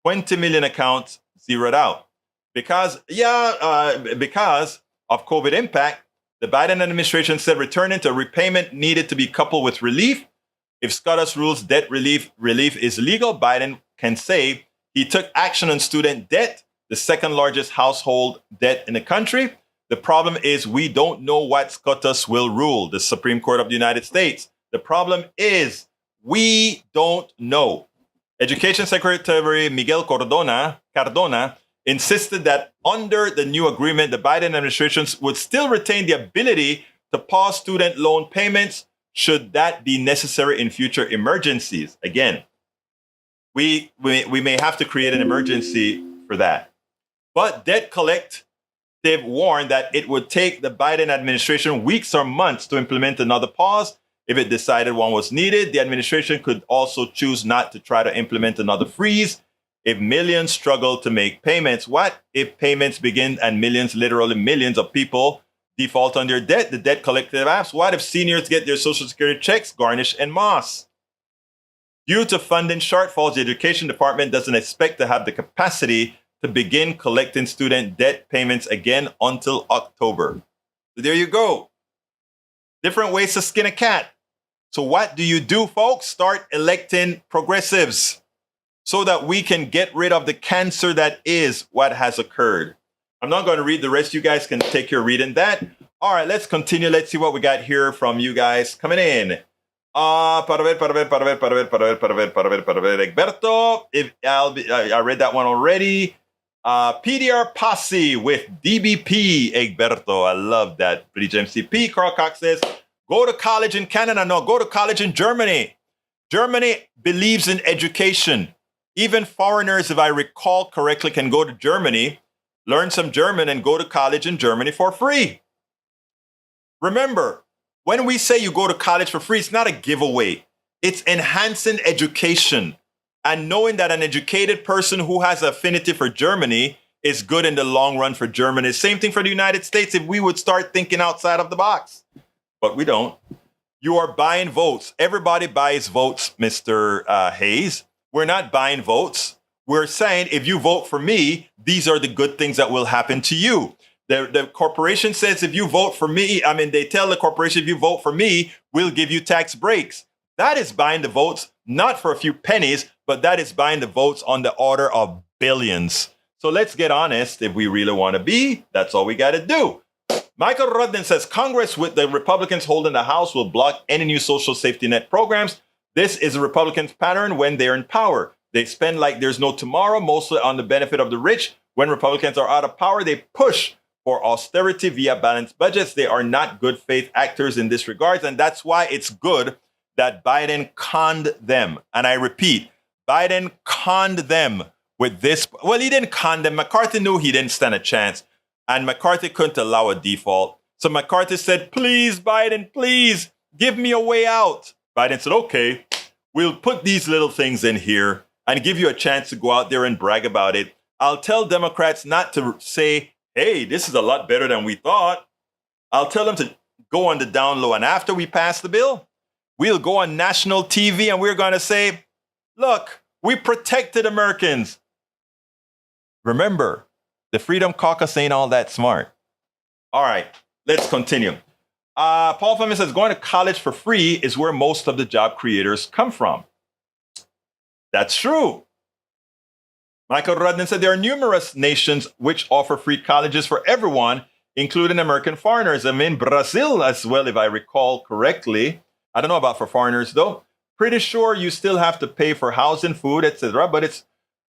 20 million accounts zeroed out. Because of COVID impact, the Biden administration said returning to repayment needed to be coupled with relief. If SCOTUS rules debt relief is legal, Biden can say he took action on student debt, the second largest household debt in the country. The problem is we don't know what SCOTUS will rule, the Supreme Court of the United States. The problem is we don't know. Education Secretary Miguel Cardona insisted that under the new agreement, the Biden administration would still retain the ability to pause student loan payments should that be necessary in future emergencies. Again, we may have to create an emergency for that. But Debt Collective warned that it would take the Biden administration weeks or months to implement another pause. If it decided one was needed, the administration could also choose not to try to implement another freeze if millions struggle to make payments. What if payments begin and millions, literally millions of people default on their debt. The debt collective asks, what if seniors get their Social Security checks garnished en masse? Due to funding shortfalls, the Education Department doesn't expect to have the capacity to begin collecting student debt payments again until October. So there you go. Different ways to skin a cat. So what do you do, folks? Start electing progressives so that we can get rid of the cancer that is what has occurred. I'm not going to read the rest. You guys can take your reading that. All right, let's continue. Let's see what we got here from you guys coming in. Egberto, I read that one already. PDR Posse with DBP, Egberto. I love that. British MCP. Carl Cox says, go to college in Canada. No, go to college in Germany. Germany believes in education. Even foreigners, if I recall correctly, can go to Germany, learn some German, and go to college in Germany for free. Remember, when we say you go to college for free, it's not a giveaway. It's enhancing education and knowing that an educated person who has affinity for Germany is good in the long run for Germany. Same thing for the United States if we would start thinking outside of the box. But we don't. You are buying votes. Everybody buys votes, Mr. Hayes. We're not buying votes. We're saying if you vote for me, these are the good things that will happen to you. The corporation says if you vote for me, they tell the corporation if you vote for me, we'll give you tax breaks. That is buying the votes, not for a few pennies, but that is buying the votes on the order of billions. So let's get honest. If we really want to be, that's all we got to do. Michael Rudden says Congress with the Republicans holding the House will block any new social safety net programs. This is a Republicans' pattern when they're in power. They spend like there's no tomorrow, mostly on the benefit of the rich. When Republicans are out of power, they push for austerity via balanced budgets. They are not good faith actors in this regard. And that's why it's good that Biden conned them. And I repeat, Biden conned them with this. Well, he didn't con them. McCarthy knew he didn't stand a chance. And McCarthy couldn't allow a default. So McCarthy said, please, Biden, please give me a way out. Biden said, okay, we'll put these little things in here and give you a chance to go out there and brag about it. I'll tell Democrats not to say, hey, this is a lot better than we thought. I'll tell them to go on the down low. And after we pass the bill, we'll go on national TV and we're going to say, look, we protected Americans. Remember, the Freedom Caucus ain't all that smart. All right, let's continue. Paul Fleming says going to college for free is where most of the job creators come from. That's true. Michael Rudden said there are numerous nations which offer free colleges for everyone, including American foreigners. Brazil as well, if I recall correctly. I don't know about for foreigners, though. Pretty sure you still have to pay for housing, food, etc. But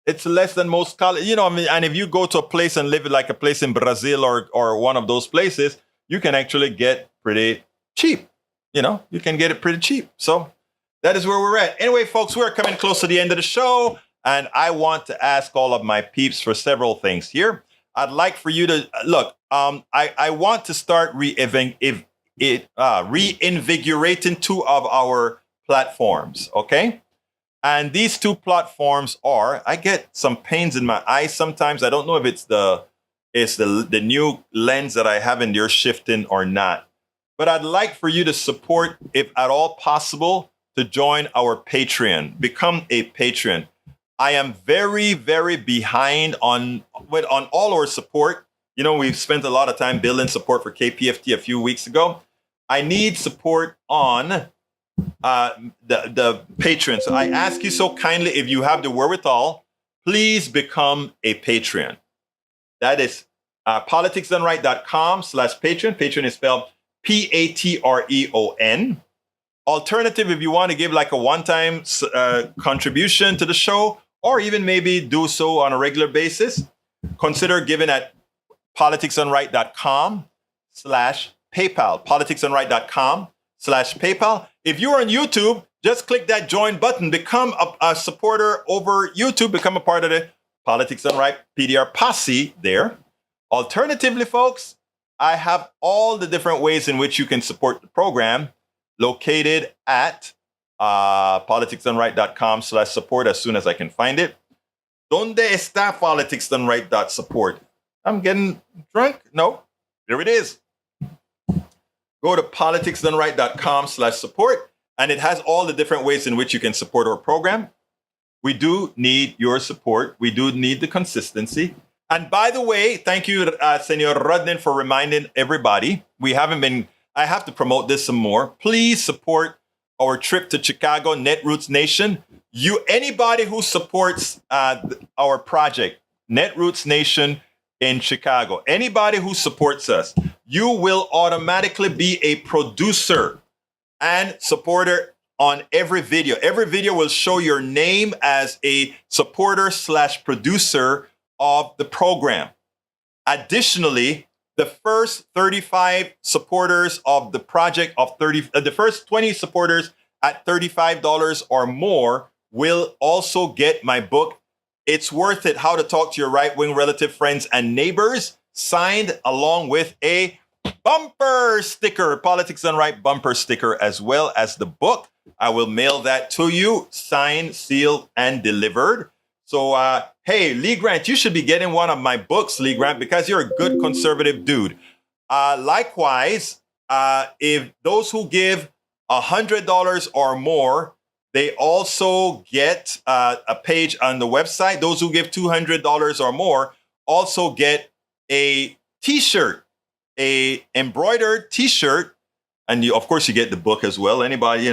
it's less than most college. And if you go to a place and live like a place in Brazil or one of those places, you can actually get pretty cheap. You can get it pretty cheap. So that is where we're at. Anyway, folks, we're coming close to the end of the show. And I want to ask all of my peeps for several things here. I'd like for you to look. I want to start reinvigorating two of our platforms. Okay, and these two platforms are. I get some pains in my eyes sometimes. I don't know if it's the new lens that I have in there shifting or not. But I'd like for you to support, if at all possible, to join our Patreon. Become a patron. I am very, very behind on all our support. We've spent a lot of time building support for KPFT a few weeks ago. I need support on the Patreon. So I ask you so kindly, if you have the wherewithal, please become a Patreon. That is politicsdoneright.com/Patreon. Patreon is spelled Patreon. Alternative, if you want to give like a one-time contribution to the show, or even maybe do so on a regular basis, consider giving at politicsdoneright.com/PayPal. politicsdoneright.com/PayPal. If you're on YouTube, just click that join button. Become a supporter over YouTube. Become a part of the Politics Done Right PDR posse there. Alternatively, folks, I have all the different ways in which you can support the program located at politicsdoneright.com/support as soon as I can find it. Donde está politicsdoneright.support? I'm getting drunk? No, here it is. go to politicsdoneright.com/support, and it has all the different ways in which you can support our program. We do need your support. We do need the consistency. And by the way, thank you, Senor Rodnin, for reminding everybody. I have to promote this some more. Please support our trip to Chicago, Netroots Nation. Anybody who supports our project, Netroots Nation in Chicago, anybody who supports us, you will automatically be a producer and supporter on every video. Every video will show your name as a supporter/producer of the program. Additionally, the first 35 supporters of the project the first 20 supporters at $35 or more will also get my book, It's Worth It, How to Talk to Your Right-Wing Relative Friends and Neighbors, signed along with a bumper sticker, Politics Done Right bumper sticker, as well as the book. I will mail that to you, signed, sealed, and delivered. So, hey, Lee Grant, you should be getting one of my books, Lee Grant, because you're a good conservative dude. Likewise, if those who give $100 or more, they also get a page on the website. Those who give $200 or more also get a T-shirt, a embroidered T-shirt, and of course you get the book as well. Anybody, you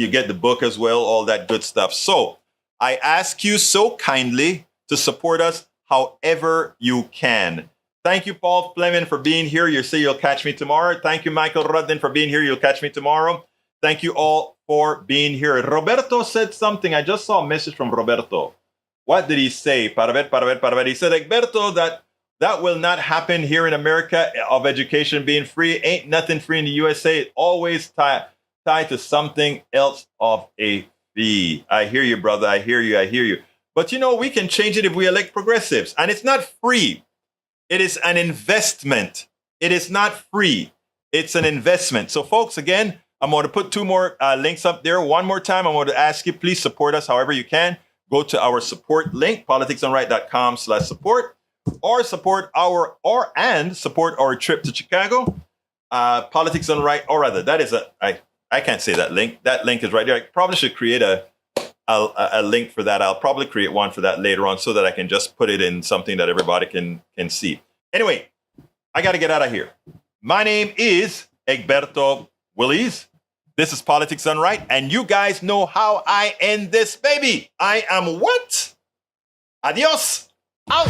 get the book as well, all that good stuff. So I ask you so kindly to support us however you can. Thank you, Paul Fleming, for being here. You say you'll catch me tomorrow. Thank you, Michael Rudden, for being here. You'll catch me tomorrow. Thank you all for being here. Roberto said something. I just saw a message from Roberto. What did he say? Para ver. He said, Egberto, that will not happen here in America of education being free. Ain't nothing free in the USA. It always tied to something else of a fee. I hear you, brother. I hear you. But we can change it if we elect progressives. And it's not free. It is an investment. It is not free. It's an investment. So, folks, again, I'm going to put two more links up there. One more time, I'm going to ask you, please support us however you can. Go to our support link, politicsdoneright.com/support, or support our trip to Chicago. Politics Done Right, or rather, I can't say that link. That link is right there. I probably should create a link for that. I'll probably create one for that later on so that I can just put it in something that everybody can see. Anyway, I got to get out of here. My name is Egberto Willies. This is Politics Done Right, and you guys know how I end this, baby. I am what? Adios. Out.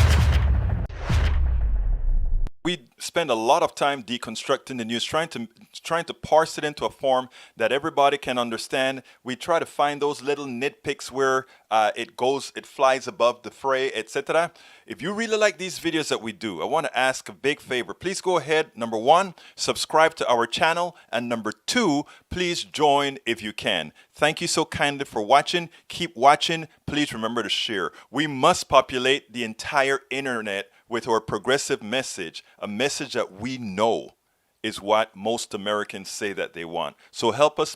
We spend a lot of time deconstructing the news, trying to parse it into a form that everybody can understand. We try to find those little nitpicks where it flies above the fray, etc. If you really like these videos that we do, I want to ask a big favor. Please go ahead, number one, subscribe to our channel, and number two, please join if you can. Thank you so kindly for watching. Keep watching. Please remember to share. We must populate the entire internet with our progressive message, a message that we know is what most Americans say that they want. So help us